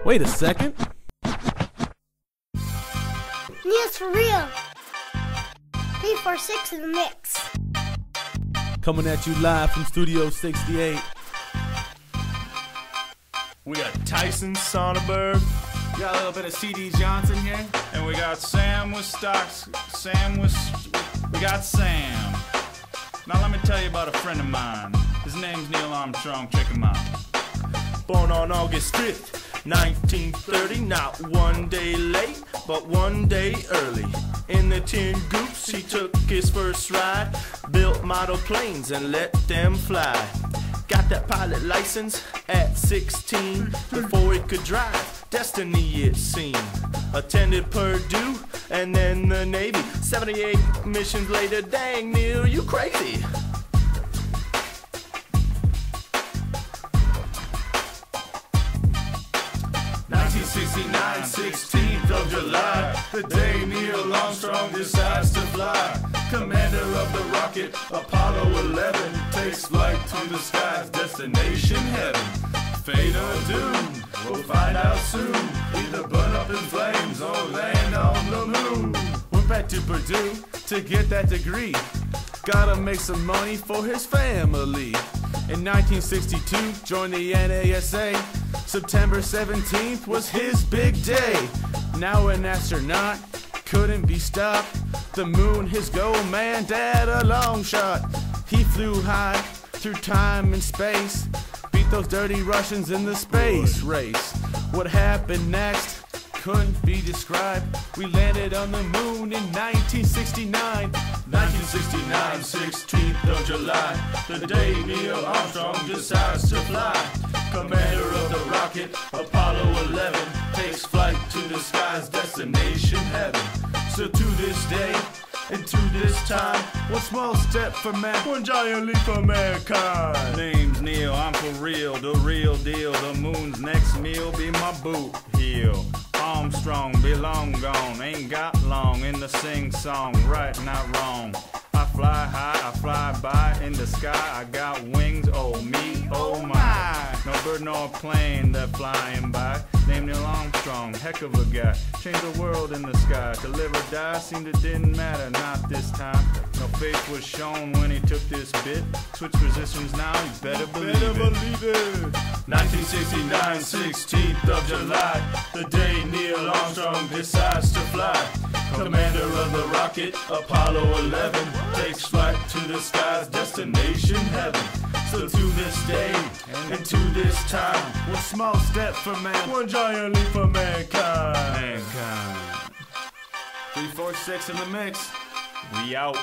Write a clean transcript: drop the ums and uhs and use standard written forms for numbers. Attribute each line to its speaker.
Speaker 1: Wait a second.
Speaker 2: Yes, for real. 346 in the mix.
Speaker 1: Coming at you live from Studio 68.
Speaker 3: We got Tyson Sonnenberg.
Speaker 4: We got a little bit of C.D. Johnson here.
Speaker 3: And we got Sam with Stocks. We got Sam. Now let me tell you about a friend of mine. His name's Neil Armstrong. Check him out.
Speaker 5: Born on August 5th, 1930, not one day late, but one day early. In the tin Goose, he took his first ride, built model planes and let them fly. Got that pilot license at 16, before he could drive, destiny it seemed. Attended Purdue and then the Navy, 78 missions later, dang Neil, you crazy.
Speaker 3: 1969, 16th of July, the day Neil Armstrong decides to fly. Commander of the rocket, Apollo 11, takes flight to the skies, destination heaven. Fate or doom, we'll find out soon. Either burn up in flames or land on the moon.
Speaker 4: Went back to Purdue to get that degree. Gotta make some money for his family. In 1962, joined the NASA. September 17th was his big day. Now an astronaut, couldn't be stopped. The moon, his goal, man, dad, a long shot. He flew high through time and space, beat those dirty Russians in the space race. What happened next couldn't be described. We landed on the moon in 1969.
Speaker 3: 1969, 16th of July, the day Neil Armstrong decides to fly. Commander of the rocket, Apollo 11, takes flight to the skies, destination heaven. So to this day, and to this time,
Speaker 4: One small step for man,
Speaker 3: one giant leap for mankind. Name's Neil, I'm for real, the real deal. The moon's next meal be my boot heel. Armstrong be long gone, ain't got long in the sing song, right, not wrong. I fly high, I fly by in the sky, I got wings, oh me, oh my. No bird nor plane that flying by, named Neil Armstrong, heck of a guy. Changed the world in the sky, to live or die seemed it didn't matter, not this time. No faith was shown when he took this bit, switch positions now, you better believe it. 1969, 16th of July, the day Neil Armstrong decides to fly. Commander of the rocket, Apollo 11, takes flight to the skies, destination heaven. So to this day, and to this time,
Speaker 4: one small step for man,
Speaker 3: one giant leap for mankind.
Speaker 4: 346 in the mix.
Speaker 3: We out.